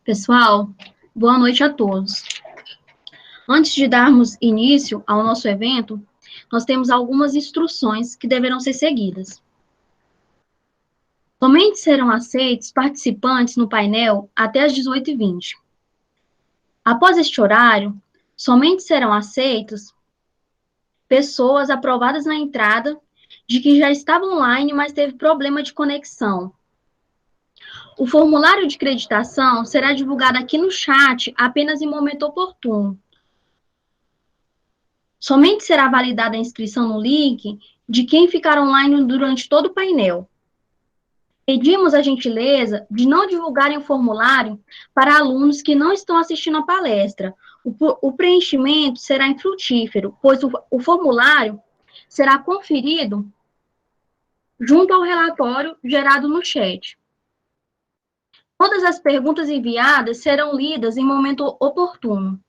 Pessoal, boa noite a todos. Antes de darmos início ao nosso evento, nós temos algumas instruções que deverão ser seguidas. Somente serão aceitos participantes no painel até às 18h20. Após este horário, somente serão aceitos pessoas aprovadas na entrada de que já estava online, mas teve problema de conexão. O formulário de acreditação será divulgado aqui no chat apenas em momento oportuno. Somente será validada a inscrição no link de quem ficar online durante todo o painel. Pedimos a gentileza de não divulgarem o formulário para alunos que não estão assistindo a palestra. O preenchimento será infrutífero, pois o formulário será conferido junto ao relatório gerado no chat. Todas as perguntas enviadas serão lidas em momento oportuno.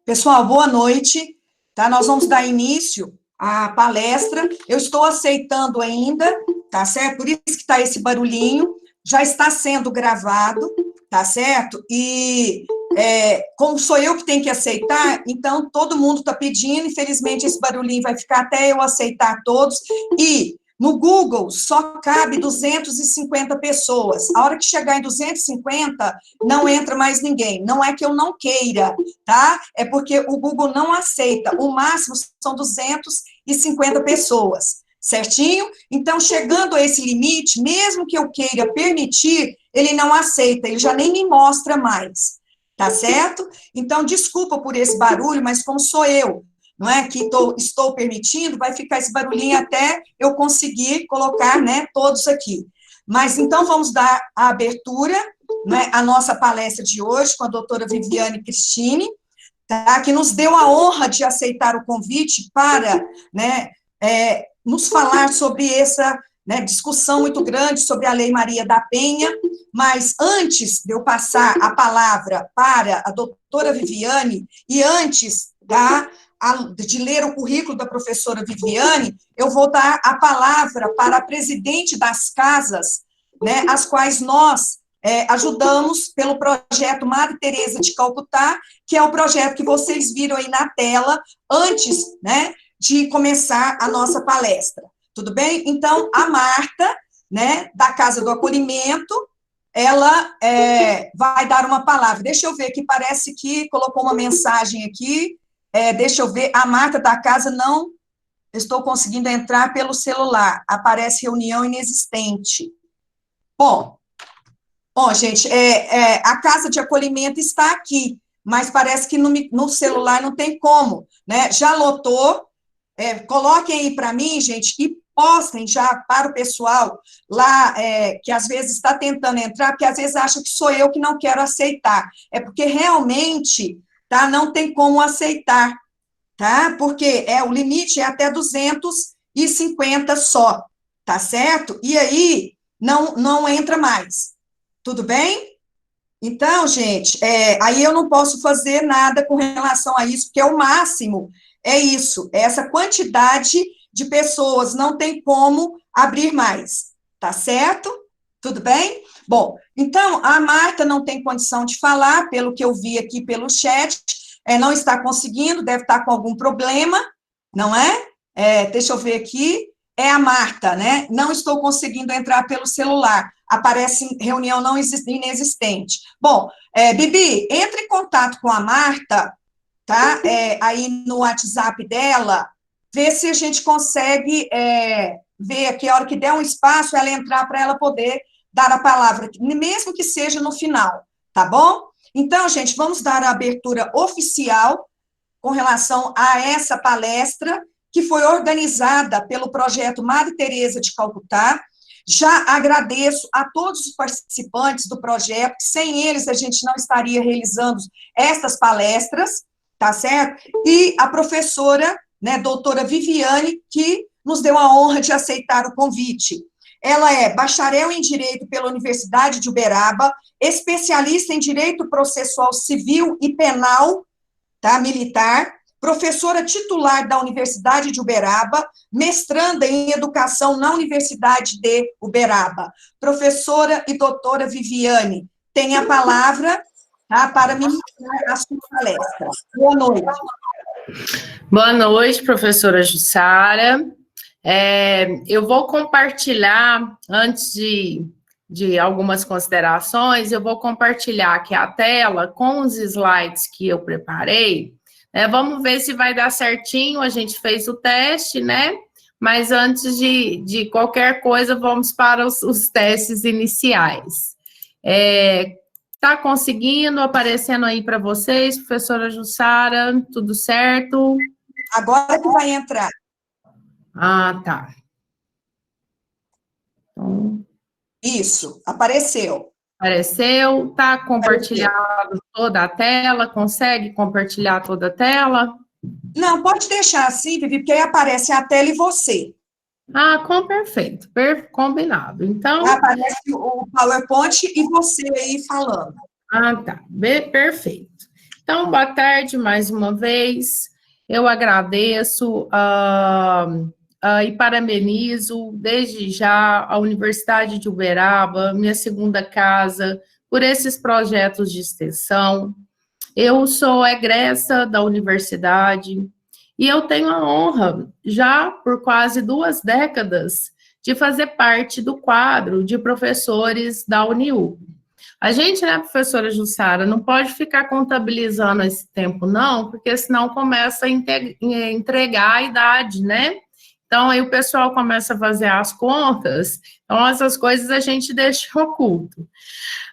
Pessoal, boa noite, tá? Nós vamos dar início à palestra. Eu estou aceitando ainda, tá certo? Por isso que está esse barulhinho. Já está sendo gravado, tá certo? E como sou eu que tenho que aceitar, então todo mundo está pedindo. Infelizmente, esse barulhinho vai ficar até eu aceitar todos. E no Google só cabe 250 pessoas. A hora que chegar em 250, não entra mais ninguém. Não é que eu não queira, tá? É porque o Google não aceita. O máximo são 250 pessoas, certinho? Então, chegando a esse limite, mesmo que eu queira permitir, ele não aceita, ele já nem me mostra mais, tá certo? Então, desculpa por esse barulho, mas como sou eu, não é, que estou permitindo, vai ficar esse barulhinho até eu conseguir colocar, né, todos aqui. Mas, então, vamos dar a abertura, né, à nossa palestra de hoje, com a doutora Viviane Cristine, tá, que nos deu a honra de aceitar o convite para, né, nos falar sobre essa, né, discussão muito grande sobre a Lei Maria da Penha. Mas antes de eu passar a palavra para a doutora Viviane, e antes de ler o currículo da professora Viviane, eu vou dar a palavra para a presidente das casas, né, as quais nós ajudamos pelo projeto Madre Teresa de Calcutá, que é o projeto que vocês viram aí na tela, antes, né, de começar a nossa palestra. Tudo bem? Então, a Marta, né, da Casa do Acolhimento, ela vai dar uma palavra. Deixa eu ver, que parece que colocou uma mensagem aqui. Deixa eu ver, a Marta da casa não estou conseguindo entrar pelo celular, aparece reunião inexistente. Bom, gente, a casa de acolhimento está aqui, mas parece que no celular não tem como, né? Já lotou, coloquem aí para mim, gente, e postem já para o pessoal lá, que às vezes está tentando entrar, porque às vezes acha que sou eu que não quero aceitar, é porque realmente, tá, não tem como aceitar, tá, porque o limite é até 250 só, tá certo? E aí, não entra mais, tudo bem? Então, gente, aí eu não posso fazer nada com relação a isso, porque o máximo é isso, essa quantidade de pessoas, não tem como abrir mais, tá certo? Tudo bem? Bom, então, a Marta não tem condição de falar, pelo que eu vi aqui pelo chat, não está conseguindo, deve estar com algum problema, não é? Deixa eu ver aqui, a Marta, né? Não estou conseguindo entrar pelo celular, aparece reunião não inexistente. Bom, Bibi, entre em contato com a Marta, tá? Aí no WhatsApp dela, vê se a gente consegue ver aqui, a hora que der um espaço, ela entrar para ela poder dar a palavra, mesmo que seja no final, tá bom? Então, gente, vamos dar a abertura oficial com relação a essa palestra, que foi organizada pelo projeto Madre Teresa de Calcutá. Já agradeço a todos os participantes do projeto, sem eles a gente não estaria realizando estas palestras, tá certo? E a professora, né, doutora Viviane, que nos deu a honra de aceitar o convite. Ela é bacharel em Direito pela Universidade de Uberaba, especialista em Direito Processual Civil e Penal, tá, militar, professora titular da Universidade de Uberaba, mestranda em Educação na Universidade de Uberaba. Professora e doutora Viviane, tem a palavra, tá, para ministrar a sua palestra. Boa noite. Boa noite, professora Jussara. Eu vou compartilhar, antes de algumas considerações, eu vou compartilhar aqui a tela com os slides que eu preparei. Vamos ver se vai dar certinho, a gente fez o teste, né? Mas antes de qualquer coisa, vamos para os testes iniciais. Está conseguindo, aparecendo aí para vocês, professora Jussara, tudo certo? Agora que vai entrar. Ah, tá. Então, isso, apareceu. Apareceu, tá compartilhado toda a tela, consegue compartilhar toda a tela? Não, pode deixar assim, Vivi, porque aí aparece a tela e você. Ah, perfeito, combinado. Então... Aparece o PowerPoint e você aí falando. Ah, tá, perfeito. Então, boa tarde mais uma vez. Eu agradeço e parabenizo desde já a Universidade de Uberaba, minha segunda casa, por esses projetos de extensão. Eu sou egressa da universidade e eu tenho a honra, já por quase 2 décadas, de fazer parte do quadro de professores da UniU. A gente, né, professora Jussara, não pode ficar contabilizando esse tempo, não, porque senão começa a entregar a idade, né? Então, aí o pessoal começa a fazer as contas, então essas coisas a gente deixa oculto.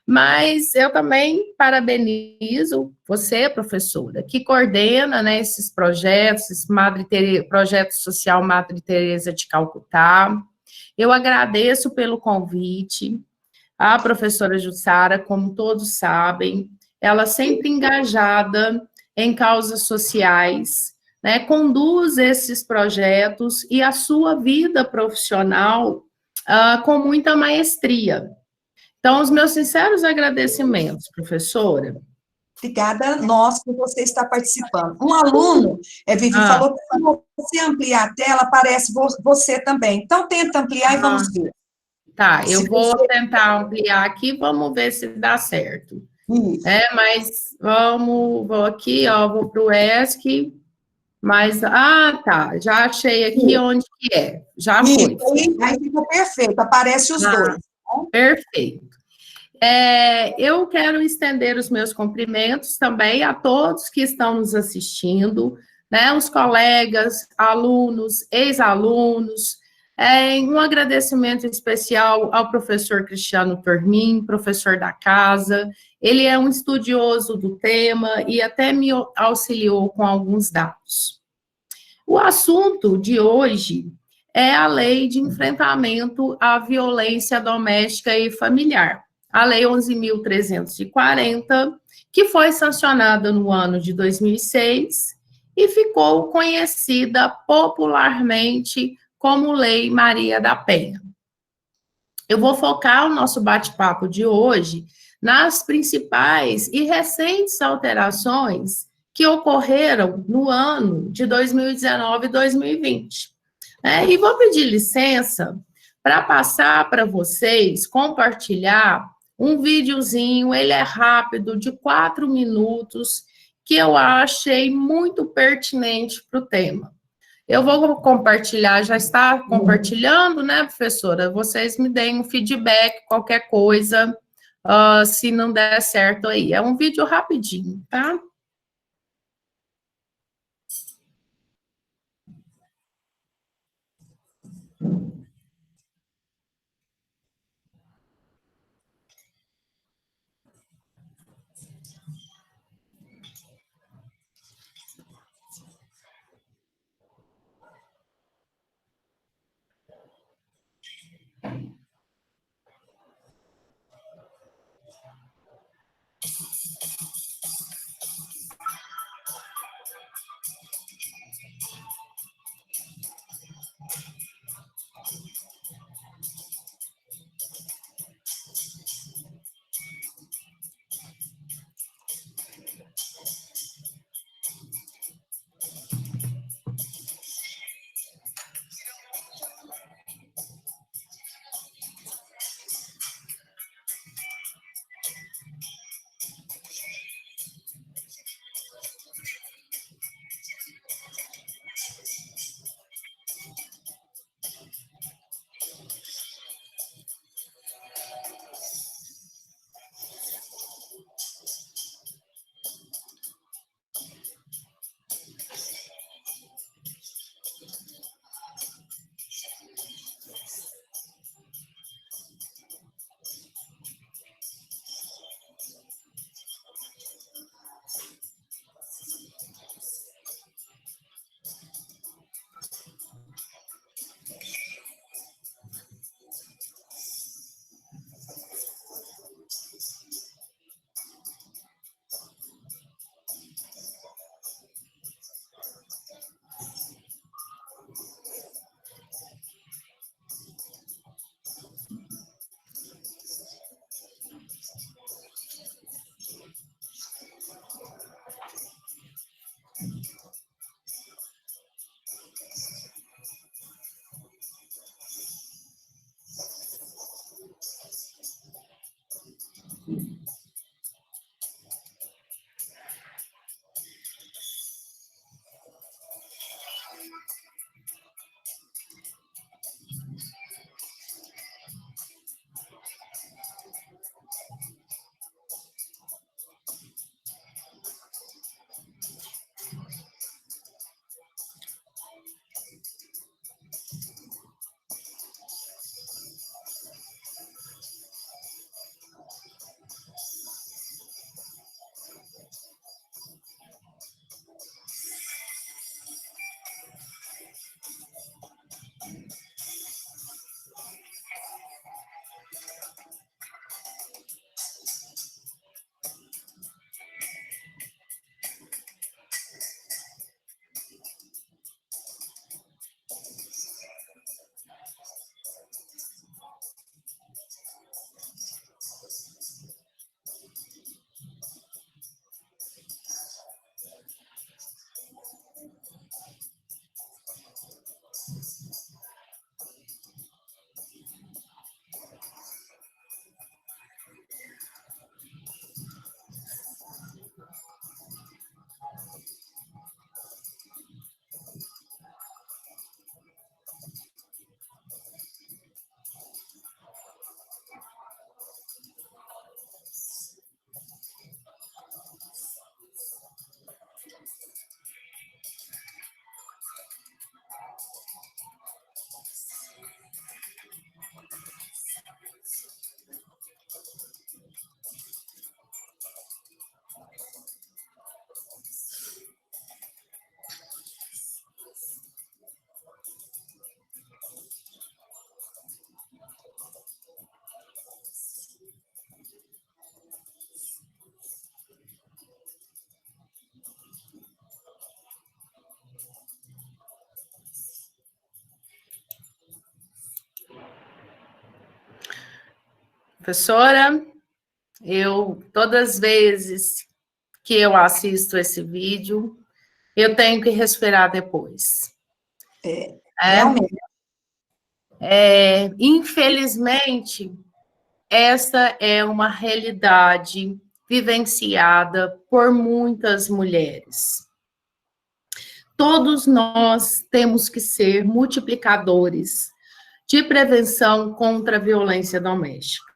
Mas eu também parabenizo você, professora, que coordena, né, esses projetos, esse projeto social Madre Teresa de Calcutá. Eu agradeço pelo convite. A professora Jussara, como todos sabem, ela sempre engajada em causas sociais, né, conduz esses projetos e a sua vida profissional com muita maestria. Então, os meus sinceros agradecimentos, professora. Obrigada a nós por você estar participando. Um aluno, Vivi, falou que se você ampliar a tela, aparece você também. Então, tenta ampliar e vamos ver. Tá, eu vou tentar ampliar aqui, vamos ver se dá certo. Mas vou aqui, ó, vou para o ESC, mas, tá, já achei aqui onde que é, já foi. Aí ficou perfeito, aparece os dois. Perfeito. Eu quero estender os meus cumprimentos também a todos que estão nos assistindo, né, os colegas, alunos, ex-alunos, um agradecimento especial ao professor Cristiano Tormin, professor da casa, ele é um estudioso do tema e até me auxiliou com alguns dados. O assunto de hoje é a Lei de Enfrentamento à Violência Doméstica e Familiar, a Lei 11.340, que foi sancionada no ano de 2006 e ficou conhecida popularmente como Lei Maria da Penha. Eu vou focar o nosso bate-papo de hoje nas principais e recentes alterações que ocorreram no ano de 2019 e 2020. E vou pedir licença para passar para vocês, compartilhar um videozinho, ele é rápido, de 4 minutos, que eu achei muito pertinente para o tema. Eu vou compartilhar, já está compartilhando, né, professora? Vocês me deem um feedback, qualquer coisa, se não der certo aí. É um vídeo rapidinho, tá? Professora, todas as vezes que eu assisto esse vídeo, eu tenho que respirar depois. Realmente. Infelizmente, essa é uma realidade vivenciada por muitas mulheres. Todos nós temos que ser multiplicadores de prevenção contra a violência doméstica.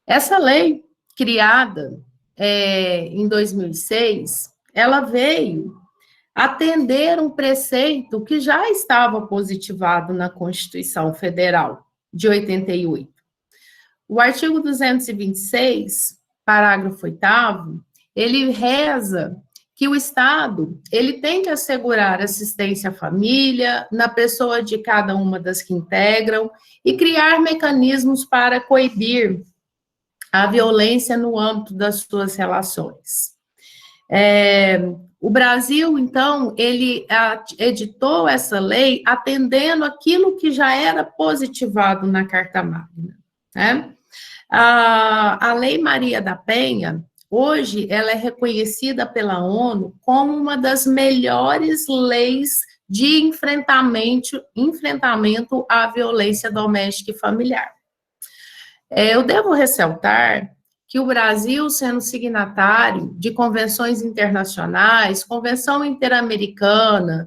Essa lei, criada em 2006, ela veio atender um preceito que já estava positivado na Constituição Federal de 88. O artigo 226, parágrafo 8º, ele reza que o Estado, ele tem que assegurar assistência à família, na pessoa de cada uma das que integram, e criar mecanismos para coibir a violência no âmbito das suas relações. O Brasil, então, ele editou essa lei atendendo aquilo que já era positivado na Carta Magna, né? A Lei Maria da Penha, hoje, ela é reconhecida pela ONU como uma das melhores leis de enfrentamento à violência doméstica e familiar. Eu devo ressaltar que o Brasil, sendo signatário de convenções internacionais, Convenção Interamericana,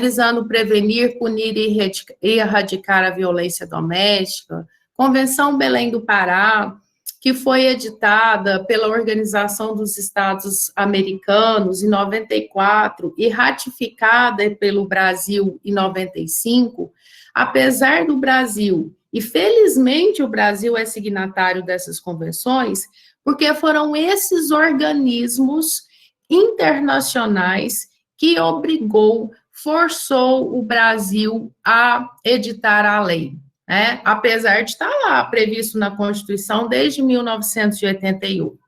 visando prevenir, punir e erradicar a violência doméstica, Convenção Belém do Pará, que foi editada pela Organização dos Estados Americanos em 94 e ratificada pelo Brasil em 95, apesar do Brasil, e felizmente o Brasil é signatário dessas convenções, porque foram esses organismos internacionais que forçou o Brasil a editar a lei, né? Apesar de estar lá previsto na Constituição desde 1988.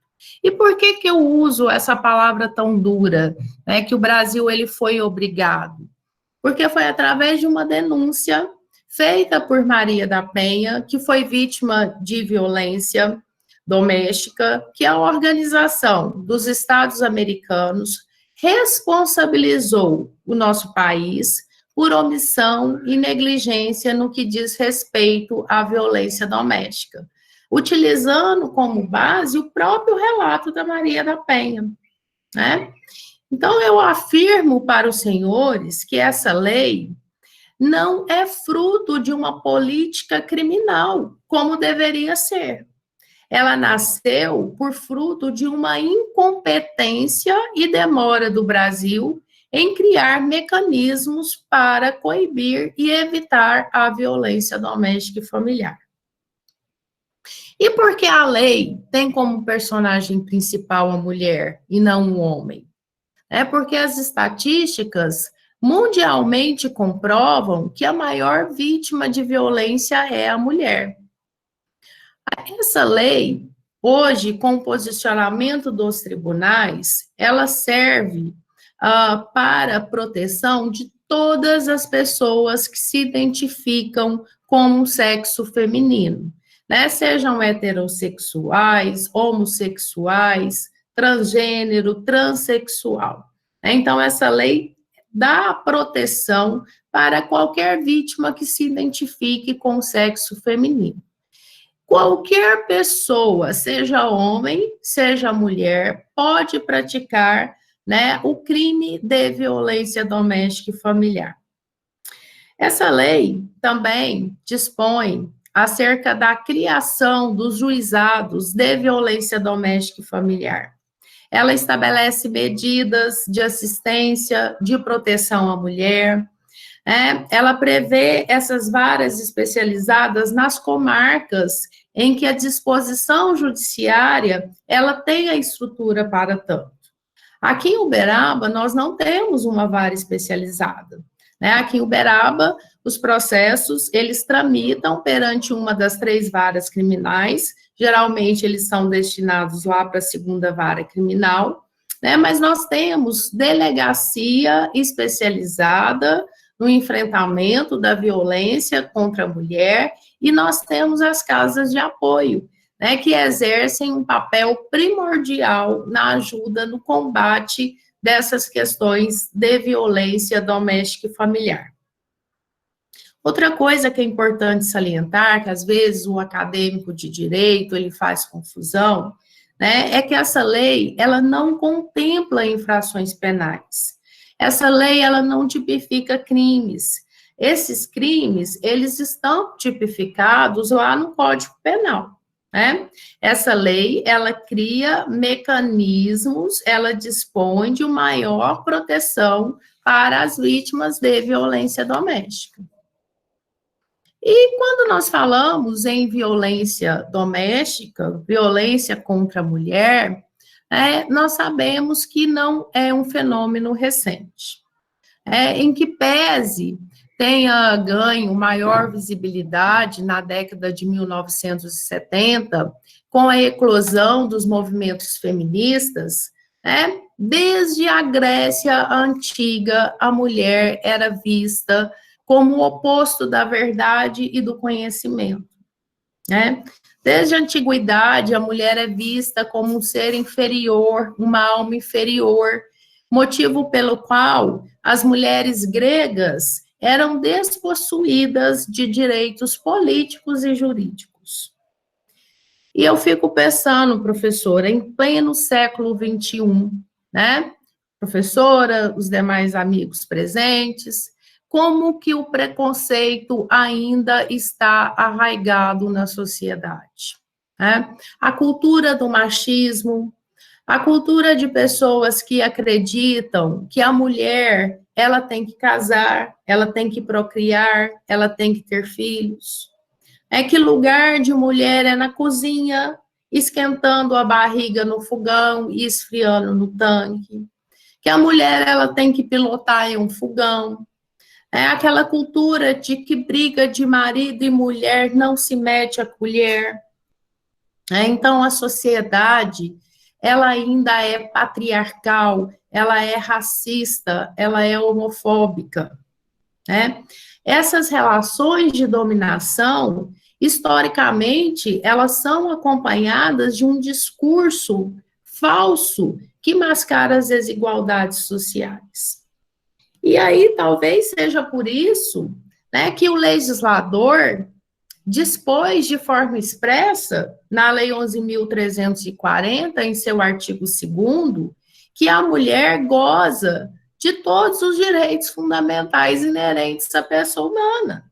E por que eu uso essa palavra tão dura, né, que o Brasil ele foi obrigado? Porque foi através de uma denúncia feita por Maria da Penha, que foi vítima de violência doméstica, que a Organização dos Estados Americanos responsabilizou o nosso país por omissão e negligência no que diz respeito à violência doméstica, utilizando como base o próprio relato da Maria da Penha, né? Então, eu afirmo para os senhores que essa lei não é fruto de uma política criminal, como deveria ser. Ela nasceu por fruto de uma incompetência e demora do Brasil em criar mecanismos para coibir e evitar a violência doméstica e familiar. E por que a lei tem como personagem principal a mulher e não o homem? É porque as estatísticas mundialmente comprovam que a maior vítima de violência é a mulher. Essa lei, hoje, com o posicionamento dos tribunais, ela serve para a proteção de todas as pessoas que se identificam como sexo feminino, né? Sejam heterossexuais, homossexuais, transgênero, transexual. Então, essa lei dá proteção para qualquer vítima que se identifique com o sexo feminino. Qualquer pessoa, seja homem, seja mulher, pode praticar, né, o crime de violência doméstica e familiar. Essa lei também dispõe acerca da criação dos juizados de violência doméstica e familiar. Ela estabelece medidas de assistência, de proteção à mulher. Ela prevê essas varas especializadas nas comarcas em que a disposição judiciária ela tem a estrutura para tanto. Aqui em Uberaba, nós não temos uma vara especializada, né? Aqui em Uberaba, os processos, eles tramitam perante uma das 3 varas criminais, geralmente eles são destinados lá para a 2ª vara criminal, né? Mas nós temos delegacia especializada no enfrentamento da violência contra a mulher, e nós temos as casas de apoio, né, que exercem um papel primordial na ajuda no combate dessas questões de violência doméstica e familiar. Outra coisa que é importante salientar, que às vezes o acadêmico de direito ele faz confusão, né, é que essa lei ela não contempla infrações penais. Essa lei, ela não tipifica crimes. Esses crimes, eles estão tipificados lá no Código Penal, né? Essa lei, ela cria mecanismos, ela dispõe de maior proteção para as vítimas de violência doméstica. E quando nós falamos em violência doméstica, violência contra a mulher, nós sabemos que não é um fenômeno recente. Em que pese tenha ganho maior visibilidade na década de 1970, com a eclosão dos movimentos feministas, desde a Grécia Antiga, a mulher era vista como o oposto da verdade e do conhecimento, né? Desde a antiguidade, a mulher é vista como um ser inferior, uma alma inferior, motivo pelo qual as mulheres gregas eram despossuídas de direitos políticos e jurídicos. E eu fico pensando, professora, em pleno século XXI, né? Professora, os demais amigos presentes, como que o preconceito ainda está arraigado na sociedade, né? A cultura do machismo, a cultura de pessoas que acreditam que a mulher, ela tem que casar, ela tem que procriar, ela tem que ter filhos. Que lugar de mulher é na cozinha, esquentando a barriga no fogão e esfriando no tanque. Que a mulher, ela tem que pilotar em um fogão. Aquela cultura de que briga de marido e mulher não se mete a colher. Então, a sociedade, ela ainda é patriarcal, ela é racista, ela é homofóbica, né? Essas relações de dominação, historicamente, elas são acompanhadas de um discurso falso que mascara as desigualdades sociais. E aí, talvez seja por isso, né, que o legislador dispôs de forma expressa, na Lei 11.340, em seu artigo 2º, que a mulher goza de todos os direitos fundamentais inerentes à pessoa humana.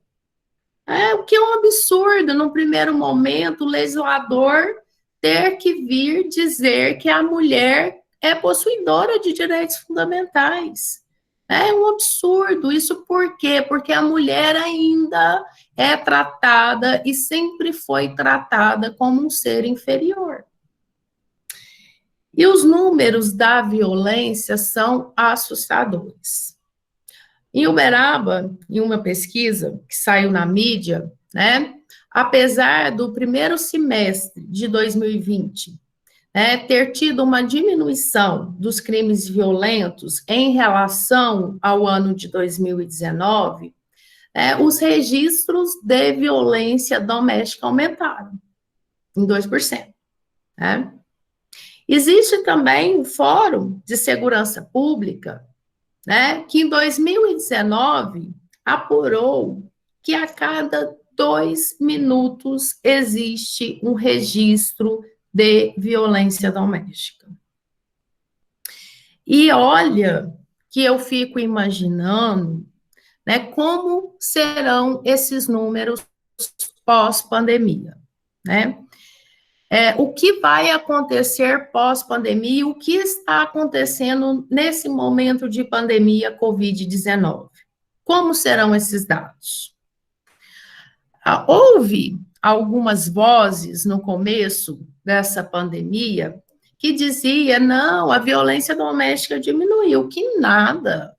O que é um absurdo, no primeiro momento, o legislador ter que vir dizer que a mulher é possuidora de direitos fundamentais. É um absurdo. Isso por quê? Porque a mulher ainda é tratada e sempre foi tratada como um ser inferior. E os números da violência são assustadores. Em Uberaba, em uma pesquisa que saiu na mídia, né, apesar do primeiro semestre de 2020, ter tido uma diminuição dos crimes violentos em relação ao ano de 2019, os registros de violência doméstica aumentaram em 2%. Né? Existe também o Fórum de Segurança Pública, né, que em 2019 apurou que a cada 2 minutos existe um registro de violência doméstica. E olha que eu fico imaginando, né, como serão esses números pós-pandemia, né? O que vai acontecer pós-pandemia e o que está acontecendo nesse momento de pandemia Covid-19? Como serão esses dados? Houve algumas vozes no começo dessa pandemia que dizia, não, a violência doméstica diminuiu, que nada,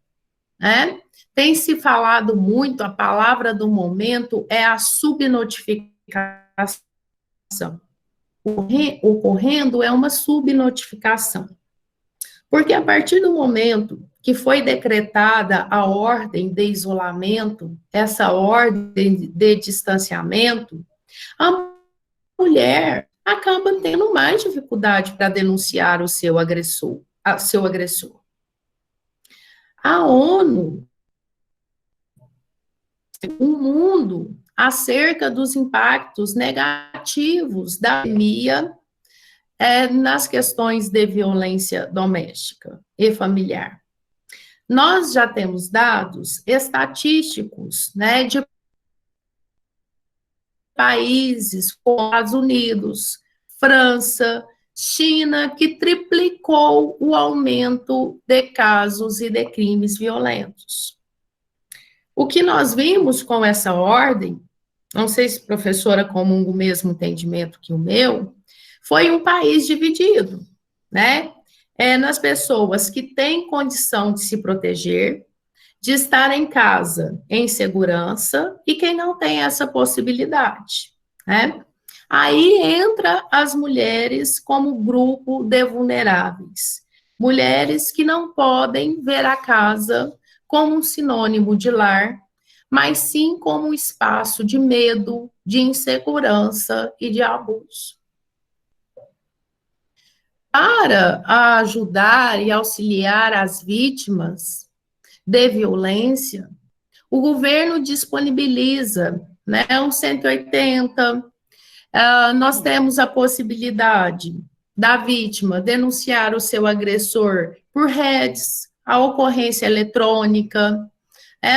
né? Tem se falado muito, a palavra do momento é a subnotificação. Ocorrendo é uma subnotificação. Porque a partir do momento que foi decretada a ordem de isolamento, essa ordem de distanciamento, a mulher acaba tendo mais dificuldade para denunciar o seu agressor. A ONU, o mundo, acerca dos impactos negativos da pandemia nas questões de violência doméstica e familiar. Nós já temos dados estatísticos, né, de países como Estados Unidos, França, China, que triplicou o aumento de casos e de crimes violentos. O que nós vimos com essa ordem, não sei se a professora comunga o mesmo entendimento que o meu, foi um país dividido, né? Nas pessoas que têm condição de se proteger, de estar em casa em segurança, e quem não tem essa possibilidade, né? Aí entra as mulheres como grupo de vulneráveis, mulheres que não podem ver a casa como um sinônimo de lar, mas sim como um espaço de medo, de insegurança e de abuso. Para ajudar e auxiliar as vítimas de violência, o governo disponibiliza, né, um 180, nós temos a possibilidade da vítima denunciar o seu agressor por redes, a ocorrência eletrônica,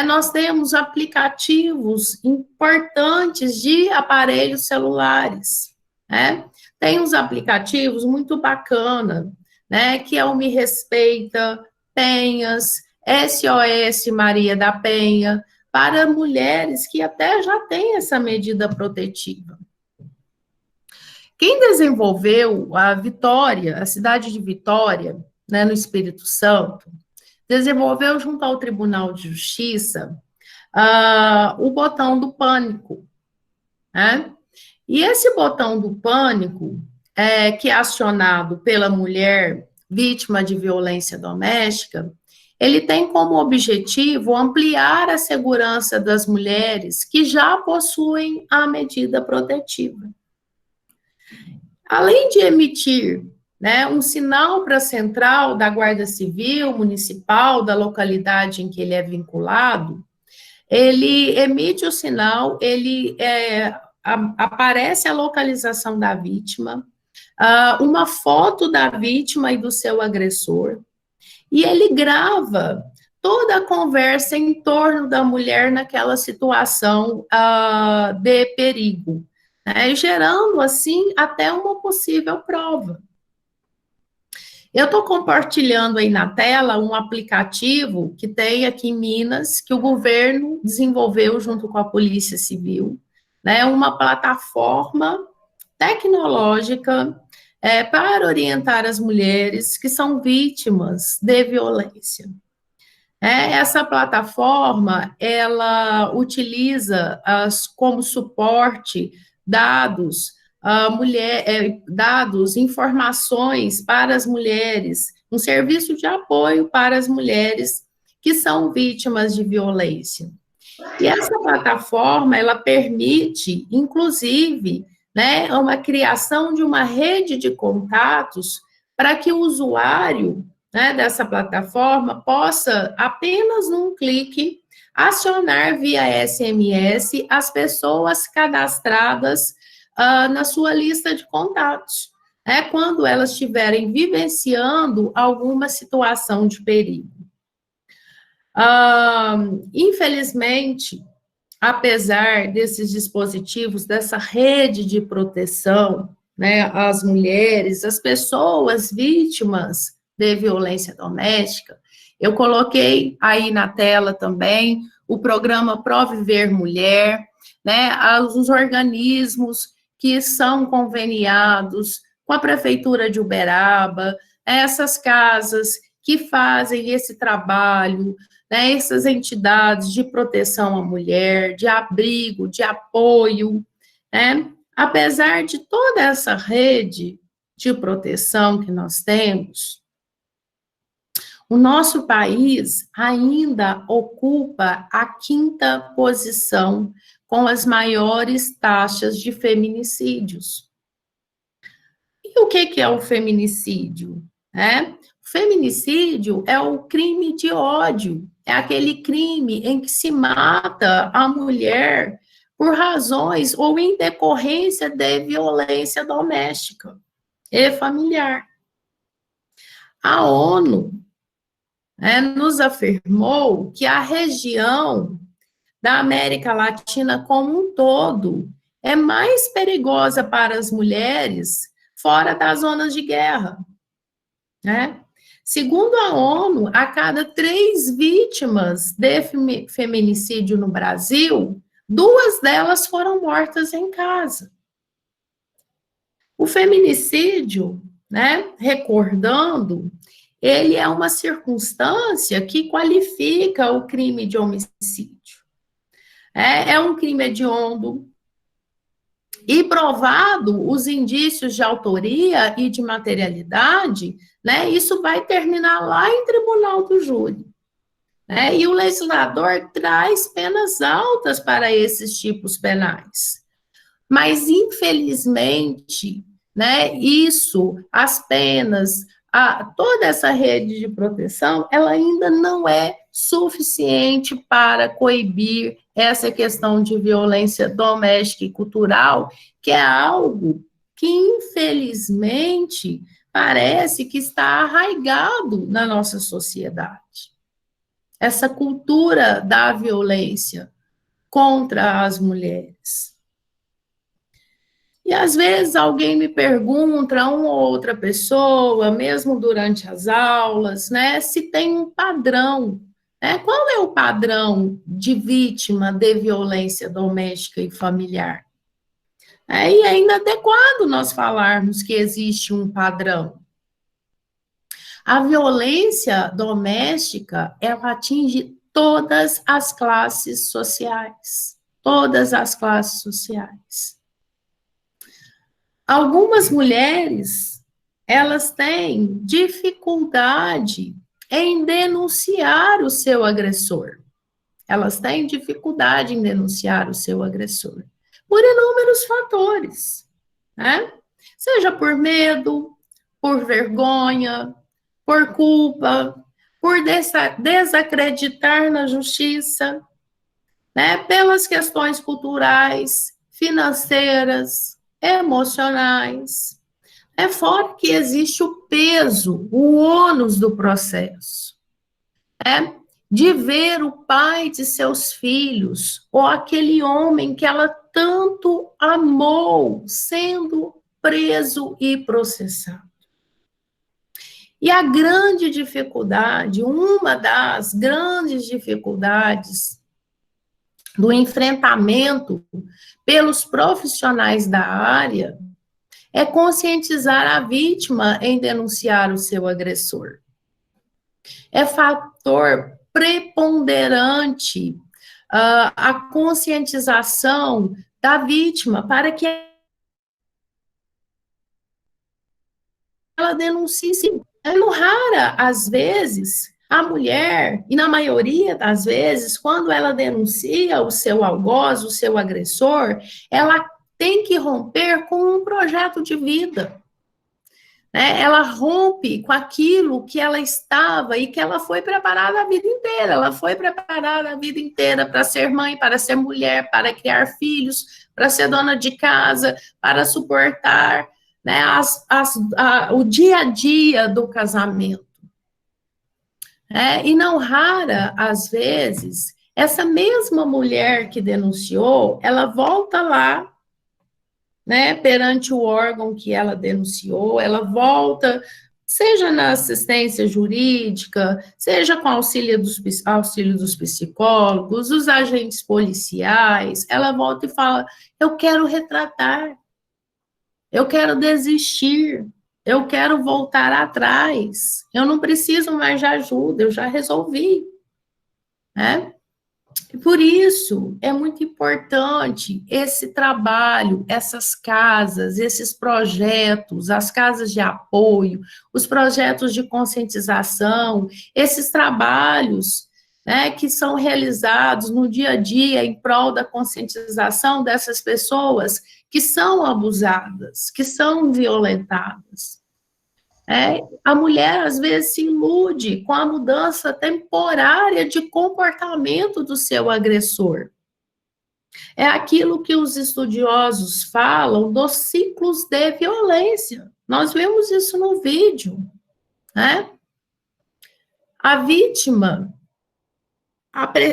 nós temos aplicativos importantes de aparelhos celulares, né? Tem uns aplicativos muito bacana, né, que é o Me Respeita, Penhas, SOS Maria da Penha, para mulheres que até já têm essa medida protetiva. Quem desenvolveu a Vitória, a cidade de Vitória, né, no Espírito Santo, desenvolveu junto ao Tribunal de Justiça o botão do pânico, né? E esse botão do pânico, que é acionado pela mulher vítima de violência doméstica, ele tem como objetivo ampliar a segurança das mulheres que já possuem a medida protetiva. Além de emitir né, um sinal para a central da Guarda Civil Municipal, da localidade em que ele é vinculado, ele emite o sinal, aparece a localização da vítima, uma foto da vítima e do seu agressor, e ele grava toda a conversa em torno da mulher naquela situação de perigo, né, gerando, assim, até uma possível prova. Eu estou compartilhando aí na tela um aplicativo que tem aqui em Minas, que o governo desenvolveu junto com a Polícia Civil, né, uma plataforma tecnológica para orientar as mulheres que são vítimas de violência. Essa plataforma, ela utiliza como suporte dados, dados, informações para as mulheres, um serviço de apoio para as mulheres que são vítimas de violência. E essa plataforma, ela permite, inclusive, né, uma criação de uma rede de contatos para que o usuário, né, dessa plataforma possa, apenas num clique, acionar via SMS as pessoas cadastradas na sua lista de contatos, né, quando elas estiverem vivenciando alguma situação de perigo. Infelizmente, apesar desses dispositivos, dessa rede de proteção, né, às mulheres, às pessoas vítimas de violência doméstica, eu coloquei aí na tela também o programa Proviver Mulher, né, os organismos que são conveniados com a Prefeitura de Uberaba, essas casas que fazem esse trabalho, né, essas entidades de proteção à mulher, de abrigo, de apoio, né? Apesar de toda essa rede de proteção que nós temos, o nosso país ainda ocupa a 5ª posição com as maiores taxas de feminicídios. E o que é o feminicídio? O feminicídio é o crime de ódio, é aquele crime em que se mata a mulher por razões ou em decorrência de violência doméstica e familiar. A ONU, nos afirmou que a região da América Latina como um todo é mais perigosa para as mulheres fora das zonas de guerra, né? Segundo a ONU, a cada 3 vítimas de feminicídio no Brasil, 2 delas foram mortas em casa. O feminicídio, né, recordando, ele é uma circunstância que qualifica o crime de homicídio. É um crime hediondo, e provado os indícios de autoria e de materialidade, né, isso vai terminar lá em tribunal do júri. Né, e o legislador traz penas altas para esses tipos penais. Mas, infelizmente, né, as penas, toda essa rede de proteção, ela ainda não é suficiente para coibir essa questão de violência doméstica e cultural, que é algo que, infelizmente, parece que está arraigado na nossa sociedade. Essa cultura da violência contra as mulheres. E, às vezes, alguém me pergunta, uma ou outra pessoa, mesmo durante as aulas, né, se tem um padrão. Qual é o padrão de vítima de violência doméstica e familiar? E é inadequado nós falarmos que existe um padrão. A violência doméstica, ela atinge todas as classes sociais. Todas as classes sociais. Algumas mulheres, elas têm dificuldade em denunciar o seu agressor. Elas têm dificuldade em denunciar o seu agressor, por inúmeros fatores, né? Seja por medo, por vergonha, por culpa, por desacreditar na justiça, né? Pelas questões culturais, financeiras, emocionais. É fora que existe o peso, o ônus do processo, né? De ver o pai de seus filhos, ou aquele homem que ela tanto amou, sendo preso e processado. E a grande dificuldade, uma das grandes dificuldades do enfrentamento pelos profissionais da área é conscientizar a vítima em denunciar o seu agressor. É fator preponderante a conscientização da vítima para que ela denuncie sim. É não rara, às vezes, a mulher, e na maioria das vezes, quando ela denuncia o seu algoz, o seu agressor, ela tem que romper com um projeto de vida. Né? Ela rompe com aquilo que ela estava e que ela foi preparada a vida inteira. Ela foi preparada a vida inteira para ser mãe, para ser mulher, para criar filhos, para ser dona de casa, para suportar, né, o dia a dia do casamento. E não rara, às vezes, essa mesma mulher que denunciou, ela volta lá, né, perante o órgão que ela denunciou, ela volta, seja na assistência jurídica, seja com auxílio dos psicólogos, dos agentes policiais, ela volta e fala, eu quero retratar, eu quero desistir, eu quero voltar atrás, eu não preciso mais de ajuda, eu já resolvi, né? Por isso, é muito importante esse trabalho, essas casas, esses projetos, as casas de apoio, os projetos de conscientização, esses trabalhos, né, que são realizados no dia a dia em prol da conscientização dessas pessoas que são abusadas, que são violentadas. A mulher, às vezes, se ilude com a mudança temporária de comportamento do seu agressor. É aquilo que os estudiosos falam dos ciclos de violência. Nós vemos isso no vídeo, né? A vítima,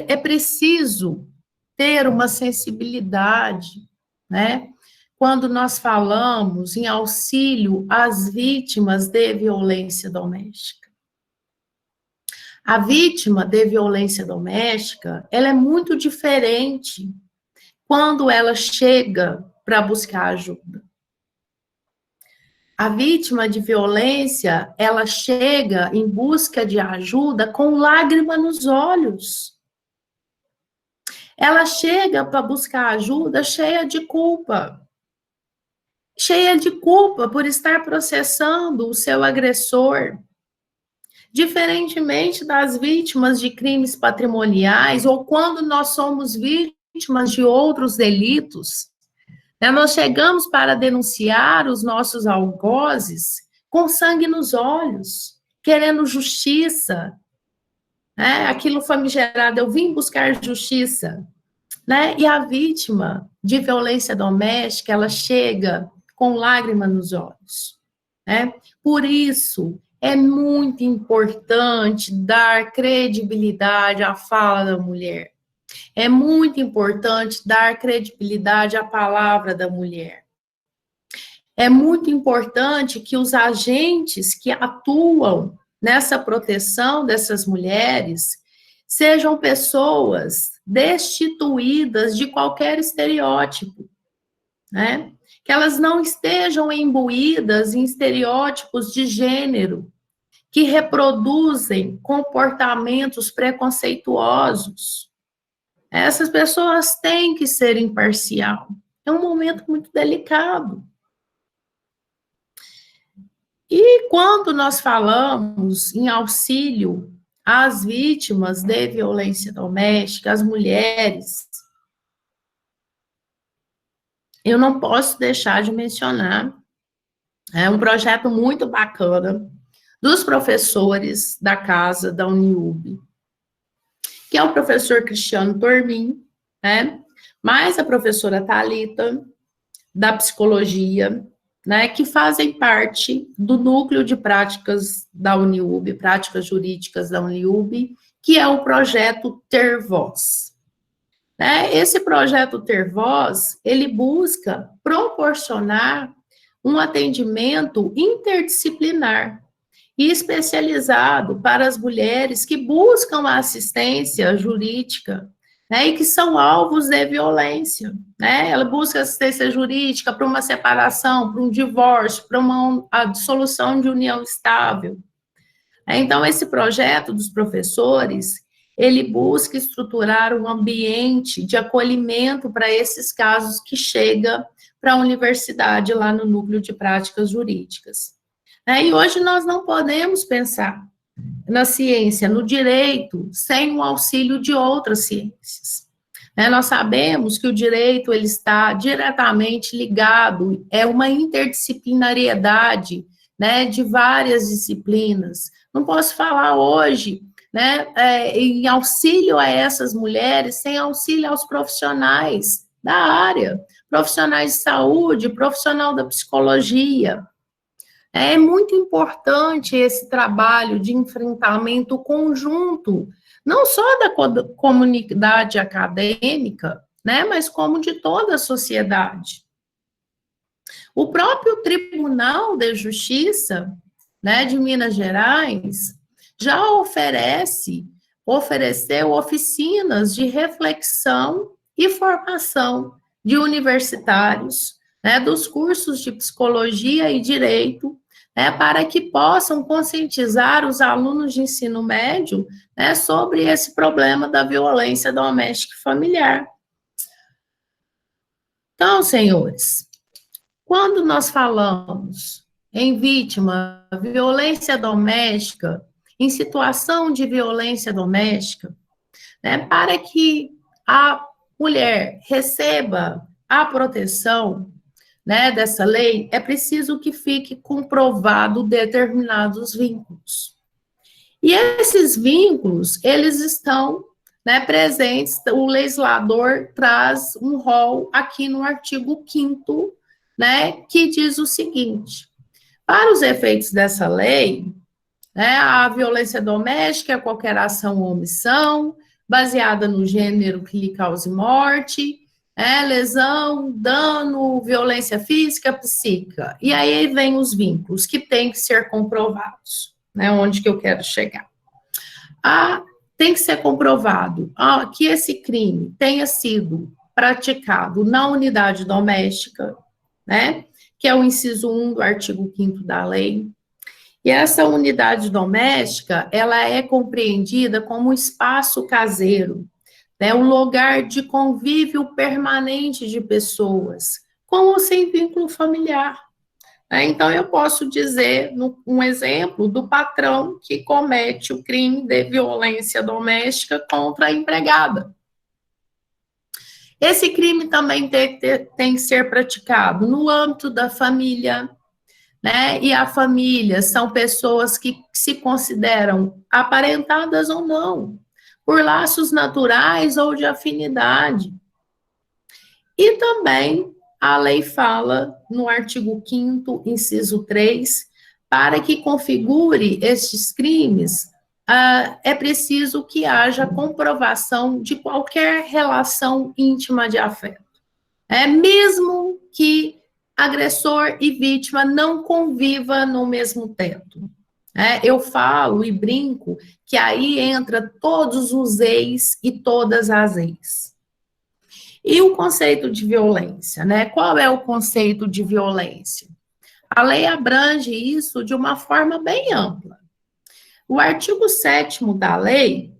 é preciso ter uma sensibilidade, né? Quando nós falamos em auxílio às vítimas de violência doméstica. A vítima de violência doméstica, ela é muito diferente quando ela chega para buscar ajuda. A vítima de violência, ela chega em busca de ajuda com lágrima nos olhos. Ela chega para buscar ajuda cheia de culpa. Cheia de culpa por estar processando o seu agressor. Diferentemente das vítimas de crimes patrimoniais, ou quando nós somos vítimas de outros delitos, né, nós chegamos para denunciar os nossos algozes com sangue nos olhos, querendo justiça, né, aquilo famigerado, eu vim buscar justiça, né, e a vítima de violência doméstica, ela chega com lágrima nos olhos, né? Por isso, é muito importante dar credibilidade à fala da mulher. É muito importante dar credibilidade à palavra da mulher. É muito importante que os agentes que atuam nessa proteção dessas mulheres sejam pessoas destituídas de qualquer estereótipo, né? Que elas não estejam imbuídas em estereótipos de gênero, que reproduzem comportamentos preconceituosos. Essas pessoas têm que ser imparcial. É um momento muito delicado. E quando nós falamos em auxílio às vítimas de violência doméstica, às mulheres, eu não posso deixar de mencionar É um projeto muito bacana dos professores da casa da Uniub, que é o professor Cristiano Tormin, né? Mais a professora Thalita, da psicologia, né, que fazem parte do núcleo de práticas da Uniub, práticas jurídicas da Uniub, que é o projeto Ter Voz. Né? Esse projeto Ter Voz, ele busca proporcionar um atendimento interdisciplinar e especializado para as mulheres que buscam a assistência jurídica, né, e que são alvos de violência, né? Ela busca assistência jurídica para uma separação, para um divórcio, para a dissolução de união estável. Então, esse projeto dos professores, ele busca estruturar um ambiente de acolhimento para esses casos que chega para a universidade lá no núcleo de práticas jurídicas. E hoje nós não podemos pensar na ciência, no direito, sem o auxílio de outras ciências. Nós sabemos que o direito ele está diretamente ligado, é uma interdisciplinariedade, né, de várias disciplinas. Não posso falar hoje, né, em auxílio a essas mulheres, sem auxílio aos profissionais da área, profissionais de saúde, profissional da psicologia. É muito importante esse trabalho de enfrentamento conjunto, não só da comunidade acadêmica, né, mas como de toda a sociedade. O próprio Tribunal de Justiça, né, de Minas Gerais, já ofereceu oficinas de reflexão e formação de universitários, né, dos cursos de psicologia e direito, né, para que possam conscientizar os alunos de ensino médio, né, sobre esse problema da violência doméstica e familiar. Então, senhores, quando nós falamos em vítima, violência doméstica, em situação de violência doméstica, né, para que a mulher receba a proteção, né, dessa lei, é preciso que fique comprovado determinados vínculos. E esses vínculos, eles estão, né, presentes, o legislador traz um rol aqui no artigo 5º, né, que diz o seguinte: para os efeitos dessa lei, né, a violência doméstica é qualquer ação ou omissão baseada no gênero que lhe cause morte, lesão, dano, violência física, psíquica. E aí vem os vínculos que têm que ser comprovados, né, onde que eu quero chegar. Tem que ser comprovado que esse crime tenha sido praticado na unidade doméstica, né, que é o inciso 1 do artigo 5º da lei. E essa unidade doméstica, ela é compreendida como um espaço caseiro, né, um lugar de convívio permanente de pessoas, com ou sem vínculo familiar. Então, eu posso dizer um exemplo do patrão que comete o crime de violência doméstica contra a empregada. Esse crime também tem que ser praticado no âmbito da família, né? E a família são pessoas que se consideram aparentadas ou não, por laços naturais ou de afinidade. E também a lei fala, no artigo 5º, inciso 3, para que configure estes crimes, é preciso que haja comprovação de qualquer relação íntima de afeto. Mesmo que agressor e vítima não convivam no mesmo teto. Eu falo e brinco que aí entra todos os ex e todas as ex. E o conceito de violência, né? Qual é o conceito de violência? A lei abrange isso de uma forma bem ampla. O artigo 7º da lei,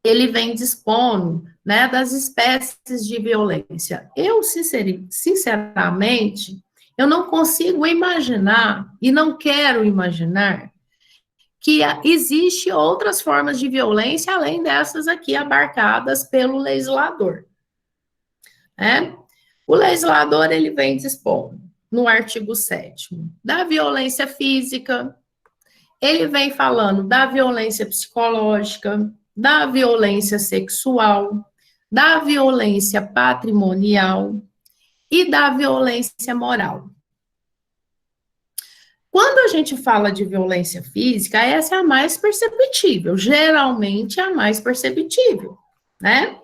ele vem dispondo, né, das espécies de violência. Eu, sinceramente, eu não consigo imaginar, e não quero imaginar, que existe outras formas de violência, além dessas aqui abarcadas pelo legislador. O legislador, ele vem dispondo no artigo 7º, da violência física, ele vem falando da violência psicológica, da violência sexual, da violência patrimonial e da violência moral. Quando a gente fala de violência física, essa é a mais perceptível, geralmente é a mais perceptível, né?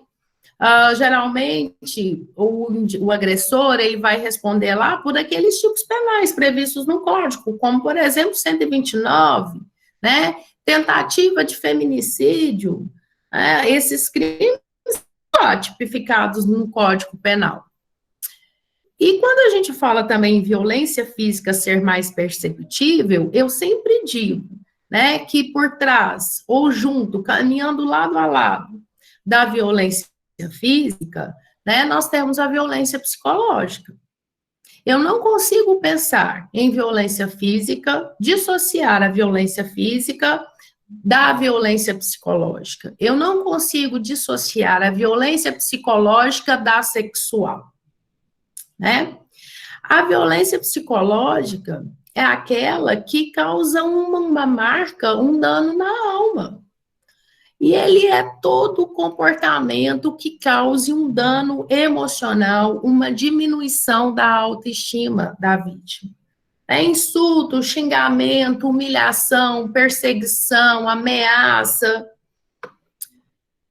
Geralmente, o agressor ele vai responder lá por aqueles tipos penais previstos no Código, como, por exemplo, 129, né? Tentativa de feminicídio, esses crimes são tipificados no Código Penal. E quando a gente fala também em violência física ser mais perceptível, eu sempre digo, né, que por trás, ou junto, caminhando lado a lado da violência física, né, nós temos a violência psicológica. Eu não consigo pensar em violência física, dissociar a violência física da violência psicológica. Eu não consigo dissociar a violência psicológica da sexual, né? A violência psicológica é aquela que causa uma marca, um dano na alma. E ele é todo comportamento que cause um dano emocional, uma diminuição da autoestima da vítima. É insulto, xingamento, humilhação, perseguição, ameaça.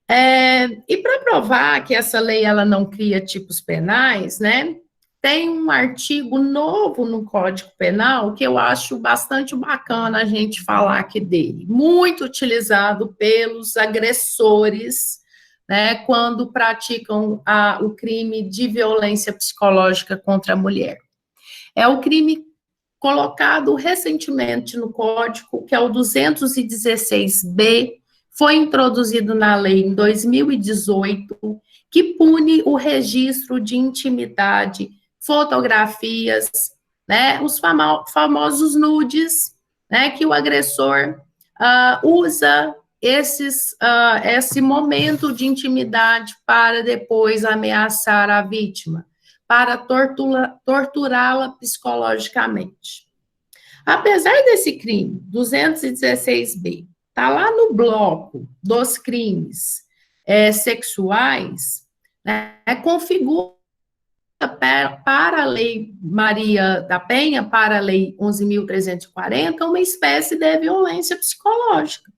E para provar que essa lei ela não cria tipos penais, né? Tem um artigo novo no Código Penal que eu acho bastante bacana a gente falar aqui dele, muito utilizado pelos agressores, né, quando praticam o crime de violência psicológica contra a mulher. É o crime colocado recentemente no Código, que é o 216B, foi introduzido na lei em 2018, que pune o registro de intimidade, fotografias, né, os famosos nudes, né, que o agressor usa esse momento de intimidade para depois ameaçar a vítima, para torturá-la psicologicamente. Apesar desse crime, 216B, tá lá no bloco dos crimes sexuais, né, configura para a Lei Maria da Penha, para a Lei 11.340, uma espécie de violência psicológica,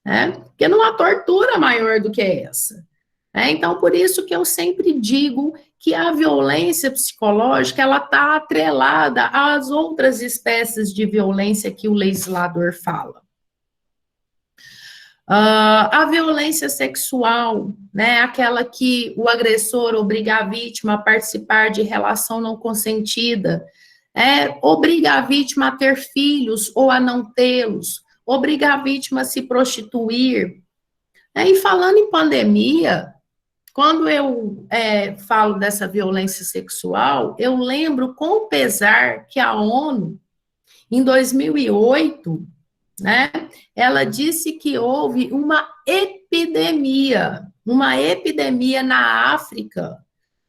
né? Porque não há tortura maior do que essa. Né? Então, por isso que eu sempre digo que a violência psicológica, ela está atrelada às outras espécies de violência que o legislador fala. A violência sexual, né, aquela que o agressor obriga a vítima a participar de relação não consentida, obriga a vítima a ter filhos ou a não tê-los, obriga a vítima a se prostituir. E falando em pandemia, quando eu falo dessa violência sexual, eu lembro com pesar que a ONU, em 2008, né, ela disse que houve uma epidemia na África,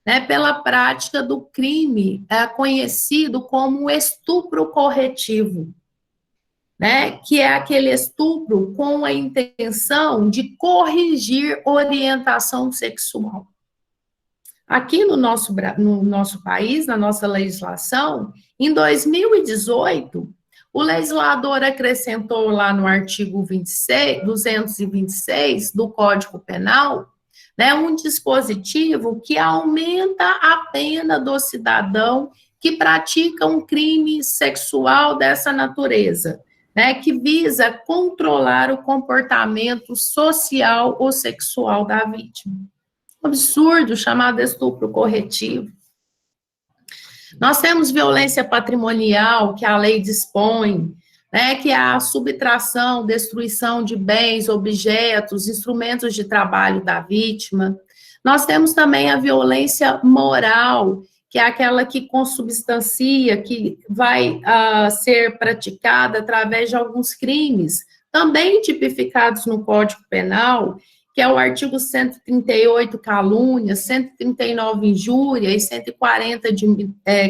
né, pela prática do crime conhecido como estupro corretivo, né, que é aquele estupro com a intenção de corrigir orientação sexual. Aqui no nosso país, na nossa legislação, em 2018, o legislador acrescentou lá no artigo 226 do Código Penal, né, um dispositivo que aumenta a pena do cidadão que pratica um crime sexual dessa natureza, né, que visa controlar o comportamento social ou sexual da vítima. Um absurdo, chamado estupro corretivo. Nós temos violência patrimonial, que a lei dispõe, né, que é a subtração, destruição de bens, objetos, instrumentos de trabalho da vítima. Nós temos também a violência moral, que é aquela que consubstancia, que vai ser praticada através de alguns crimes, também tipificados no Código Penal, que é o artigo 138, calúnia, 139, injúria, e 140,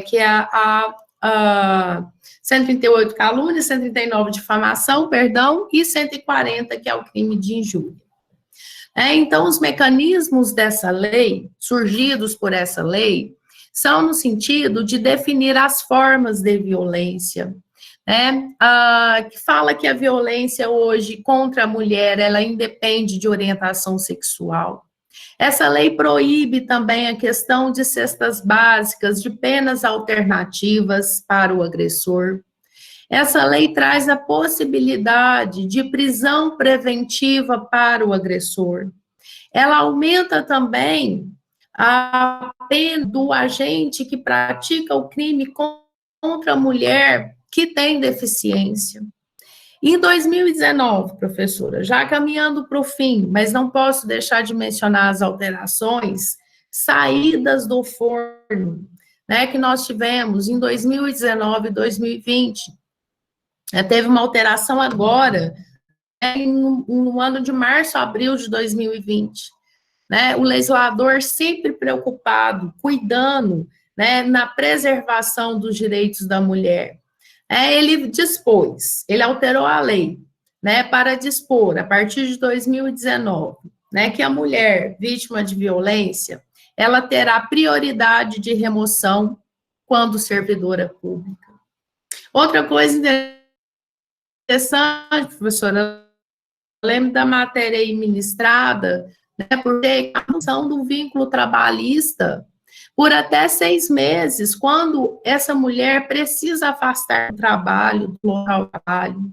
que é a 138, calúnia, 139, difamação, perdão, e 140, que é o crime de injúria. Então, os mecanismos dessa lei, surgidos por essa lei, são no sentido de definir as formas de violência, que fala que a violência hoje contra a mulher, ela independe de orientação sexual. Essa lei proíbe também a questão de cestas básicas, de penas alternativas para o agressor. Essa lei traz a possibilidade de prisão preventiva para o agressor. Ela aumenta também a pena do agente que pratica o crime contra a mulher que tem deficiência. Em 2019, professora, já caminhando para o fim, mas não posso deixar de mencionar as alterações, saídas do forno, que nós tivemos em 2019 e 2020. Teve uma alteração agora, no ano de março, abril de 2020. O legislador sempre preocupado, cuidando, na preservação dos direitos da mulher. Ele dispôs, ele alterou a lei, para dispor, a partir de 2019, que a mulher vítima de violência, ela terá prioridade de remoção quando servidora pública. Outra coisa interessante, professora, eu lembro da matéria aí ministrada, por ter a função do vínculo trabalhista por até 6 meses, quando essa mulher precisa afastar do trabalho, do local de trabalho.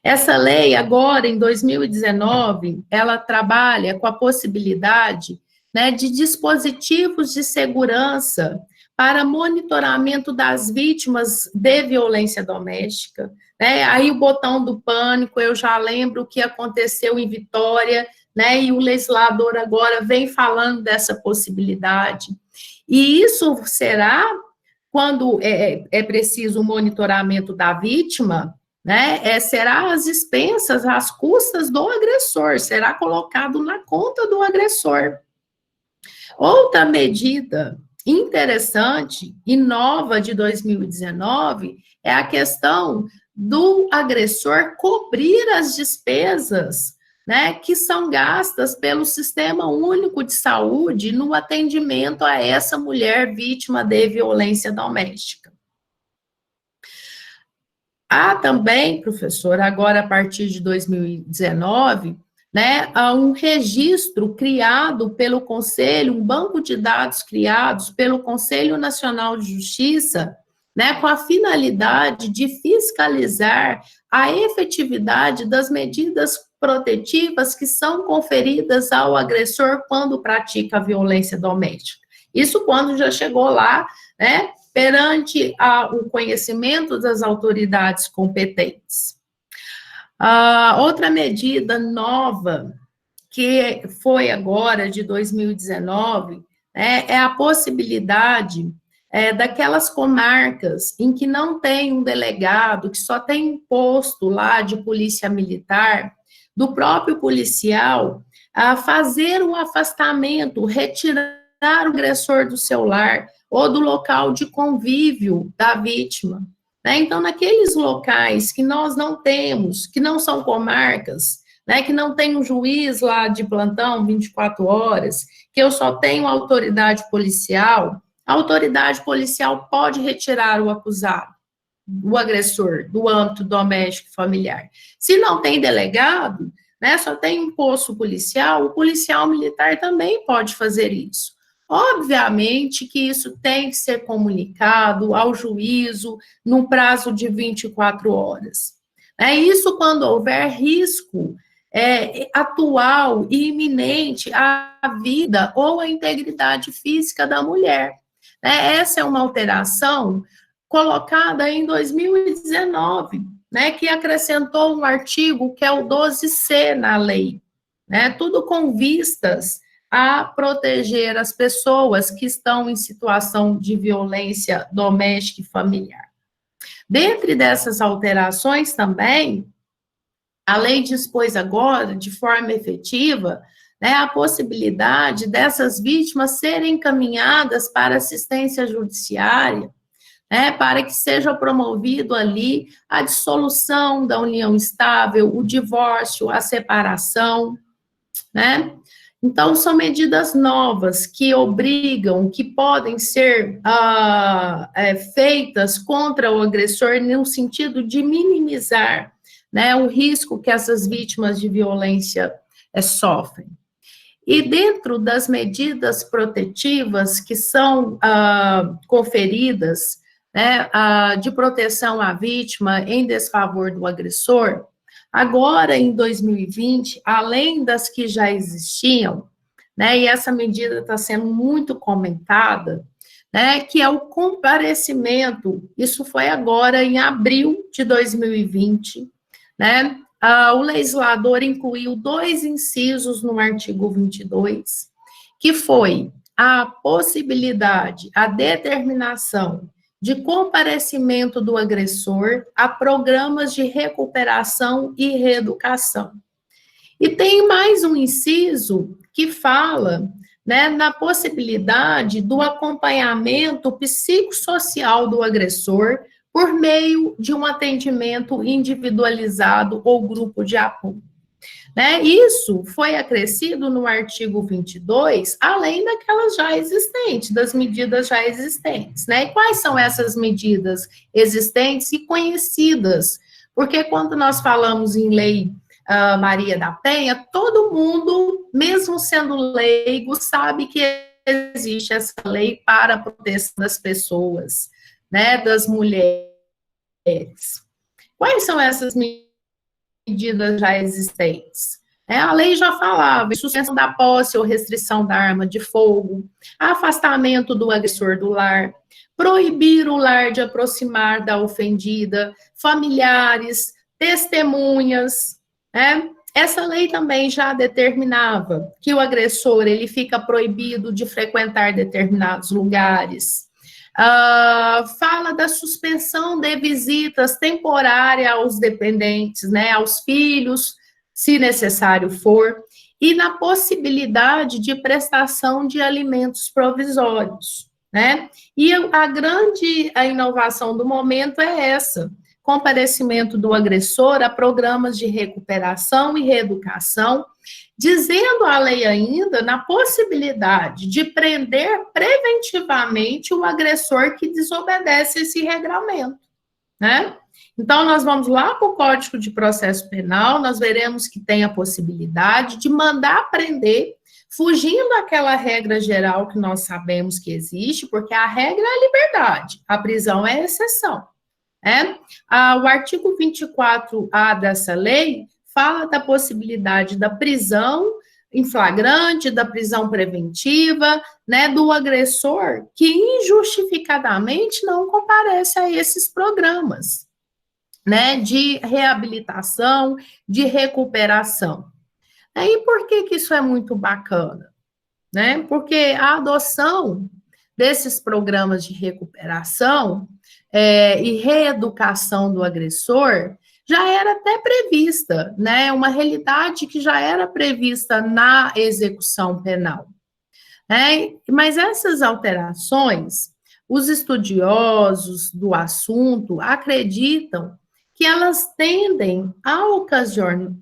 Essa lei, agora, em 2019, ela trabalha com a possibilidade, de dispositivos de segurança para monitoramento das vítimas de violência doméstica. Aí o botão do pânico, eu já lembro o que aconteceu em Vitória, e o legislador agora vem falando dessa possibilidade. E isso será, quando é preciso o monitoramento da vítima, será às expensas, às custas do agressor, será colocado na conta do agressor. Outra medida interessante e nova de 2019 é a questão do agressor cobrir as despesas, que são gastas pelo Sistema Único de Saúde no atendimento a essa mulher vítima de violência doméstica. Há também, professora, agora a partir de 2019, há um registro criado pelo Conselho, um banco de dados criados pelo Conselho Nacional de Justiça, com a finalidade de fiscalizar a efetividade das medidas protetivas que são conferidas ao agressor quando pratica a violência doméstica. Isso quando já chegou lá, perante o conhecimento das autoridades competentes. Outra medida nova, que foi agora de 2019, é a possibilidade daquelas comarcas em que não tem um delegado, que só tem um posto lá de polícia militar, do próprio policial, a fazer o afastamento, retirar o agressor do seu lar ou do local de convívio da vítima. Então, naqueles locais que nós não temos, que não são comarcas, que não tem um juiz lá de plantão 24 horas, que eu só tenho autoridade policial, a autoridade policial pode retirar o acusado, o agressor, do âmbito doméstico e familiar. Se não tem delegado, só tem um posto policial, o policial militar também pode fazer isso. Obviamente que isso tem que ser comunicado ao juízo num prazo de 24 horas. Isso quando houver risco atual e iminente à vida ou à integridade física da mulher. Essa é uma alteração colocada em 2019, que acrescentou um artigo que é o 12C na lei, tudo com vistas a proteger as pessoas que estão em situação de violência doméstica e familiar. Dentre dessas alterações também, A lei dispôs agora, de forma efetiva, né, a possibilidade dessas vítimas serem encaminhadas para assistência judiciária, né, para que seja promovido ali a dissolução da união estável, o divórcio, a separação, né? Então, são medidas novas que obrigam, que podem ser feitas contra o agressor no sentido de minimizar, né, o risco que essas vítimas de violência sofrem. E dentro das medidas protetivas que são conferidas, né, de proteção à vítima em desfavor do agressor, agora em 2020, além das que já existiam, né, e essa medida está sendo muito comentada, né, que é o comparecimento, isso foi agora em abril de 2020, né, o legislador incluiu 2 incisos no artigo 22, que foi a possibilidade, a determinação de comparecimento do agressor a programas de recuperação e reeducação. E tem mais um inciso que fala, né, na possibilidade do acompanhamento psicossocial do agressor por meio de um atendimento individualizado ou grupo de apoio. Né? Isso foi acrescido no artigo 22, além daquelas já existentes, das medidas já existentes. Né? E quais são essas medidas existentes e conhecidas? Porque quando nós falamos em lei Maria da Penha, todo mundo, mesmo sendo leigo, sabe que existe essa lei para a proteção das pessoas, né, das mulheres. Quais são essas medidas já existentes? A lei já falava, suspensão da posse ou restrição da arma de fogo, afastamento do agressor do lar, proibir o lar de aproximar da ofendida, familiares, testemunhas, né? Essa lei também já determinava que o agressor, ele fica proibido de frequentar determinados lugares. Fala da suspensão de visitas temporárias aos dependentes, né, aos filhos, se necessário for, e na possibilidade de prestação de alimentos provisórios, né? E a grande inovação do momento é essa: comparecimento do agressor a programas de recuperação e reeducação, dizendo a lei ainda na possibilidade de prender preventivamente o agressor que desobedece esse regramento, né? Então, nós vamos lá para o Código de Processo Penal, nós veremos que tem a possibilidade de mandar prender, fugindo daquela regra geral que nós sabemos que existe, porque a regra é a liberdade, a prisão é a exceção. O artigo 24A dessa lei fala da possibilidade da prisão em flagrante, da prisão preventiva, né, do agressor que injustificadamente não comparece a esses programas, né, de reabilitação, de recuperação. E por que isso é muito bacana? Né? Porque a adoção desses programas de recuperação e reeducação do agressor já era até prevista, né? Uma realidade que já era prevista na execução penal. Né? Mas essas alterações, os estudiosos do assunto acreditam que elas tendem a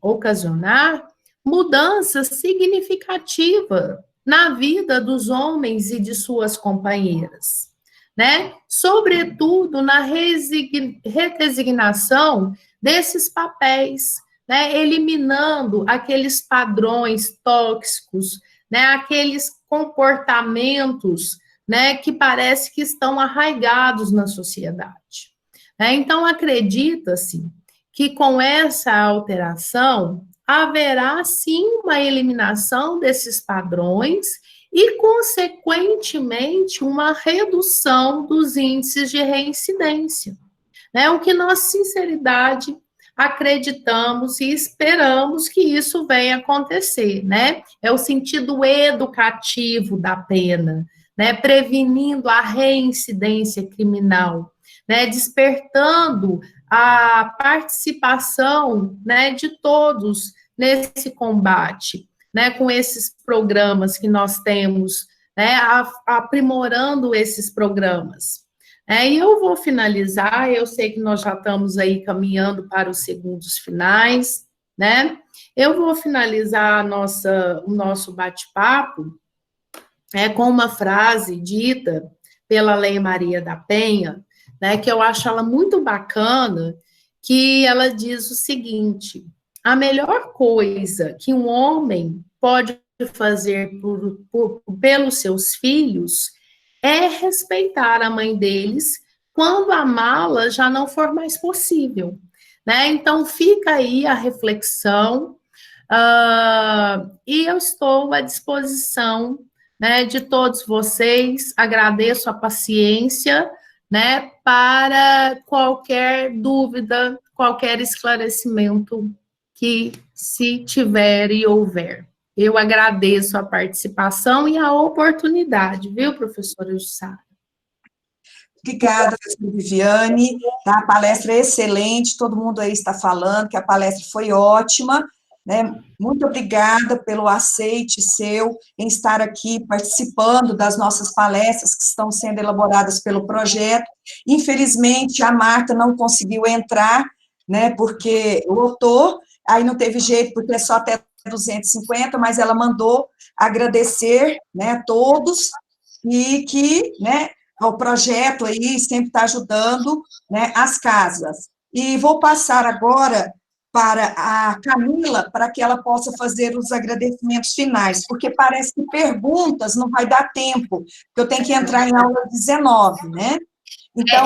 ocasionar mudanças significativas na vida dos homens e de suas companheiras, né? Sobretudo na redesignação desses papéis, né? Eliminando aqueles padrões tóxicos, né? Aqueles comportamentos, né? Que parece que estão arraigados na sociedade. Então, acredita-se que com essa alteração haverá, sim, uma eliminação desses padrões e, consequentemente, uma redução dos índices de reincidência. O que nós, sinceridade, acreditamos e esperamos que isso venha acontecer, né? É o sentido educativo da pena, né? Prevenindo a reincidência criminal, né? Despertando a participação, né, de todos nesse combate, né, com esses programas que nós temos, né, aprimorando esses programas. E eu vou finalizar, eu sei que nós já estamos aí caminhando para os segundos finais, né? Eu vou finalizar o nosso bate-papo com uma frase dita pela Lei Maria da Penha, né, que eu acho ela muito bacana, que ela diz o seguinte: a melhor coisa que um homem pode fazer pelos seus filhos é respeitar a mãe deles quando amá-la já não for mais possível, né? Então, fica aí a reflexão, e eu estou à disposição, né, de todos vocês, agradeço a paciência, né, para qualquer dúvida, qualquer esclarecimento que se tiver e houver. Eu agradeço a participação e a oportunidade, viu, professora Jussara? Obrigada, professora Viviane, tá? A palestra é excelente, todo mundo aí está falando que a palestra foi ótima, né? Muito obrigada pelo aceite seu em estar aqui participando das nossas palestras que estão sendo elaboradas pelo projeto. Infelizmente, a Marta não conseguiu entrar, né, porque lotou, aí não teve jeito, porque é só até 250, mas ela mandou agradecer, né, a todos, e que, né, o projeto aí sempre está ajudando, né, as casas. E vou passar agora para a Camila, para que ela possa fazer os agradecimentos finais, porque parece que perguntas não vai dar tempo, porque eu tenho que entrar em aula 19, né? Então,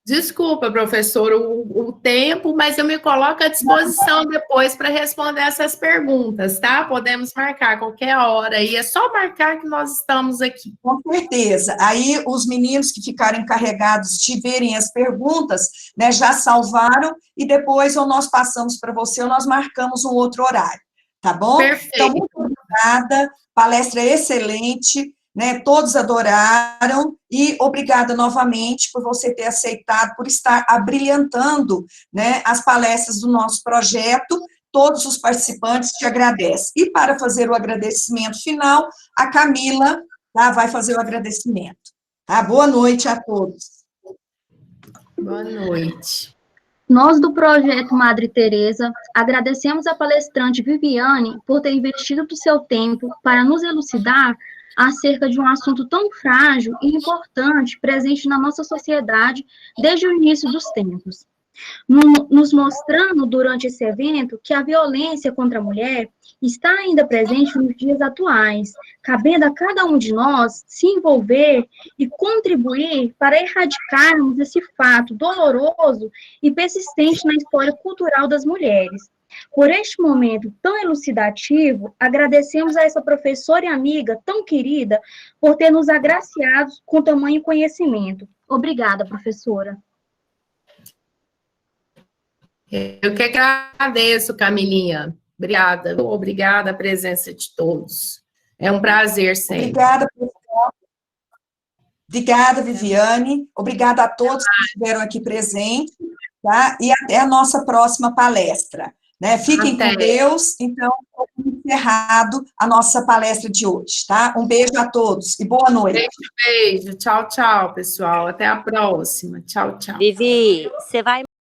Desculpa, professor, o tempo, mas eu me coloco à disposição depois para responder essas perguntas, tá? Podemos marcar qualquer hora, e é só marcar que nós estamos aqui. Com certeza. Aí, os meninos que ficaram encarregados de verem as perguntas, né, já salvaram, e depois ou nós passamos para você, ou nós marcamos um outro horário, tá bom? Perfeito. Então, muito obrigada, palestra excelente, né, todos adoraram, e obrigada novamente por você ter aceitado, por estar abrilhantando, né, as palestras do nosso projeto. Todos os participantes te agradecem. E para fazer o agradecimento final, a Camila, tá, vai fazer o agradecimento. Tá? Boa noite a todos. Boa noite. Nós, do Projeto Madre Teresa, agradecemos a palestrante Viviane por ter investido do seu tempo para nos elucidar acerca de um assunto tão frágil e importante presente na nossa sociedade desde o início dos tempos, nos mostrando durante esse evento que a violência contra a mulher está ainda presente nos dias atuais, cabendo a cada um de nós se envolver e contribuir para erradicarmos esse fato doloroso e persistente na história cultural das mulheres. Por este momento tão elucidativo, agradecemos a essa professora e amiga tão querida por ter nos agraciado com tamanho conhecimento. Obrigada, professora. Eu que agradeço, Camilinha. Obrigada. Obrigada a presença de todos. É um prazer sempre. Obrigada, professora. Obrigada, Viviane. Obrigada a todos que estiveram aqui presentes, tá? E até a nossa próxima palestra. Né? Fiquem com Deus. Então, encerrado a nossa palestra de hoje, tá? Um beijo a todos e boa noite. Beijo. Tchau, tchau, pessoal. Até a próxima. Tchau, tchau. Vivi, você vai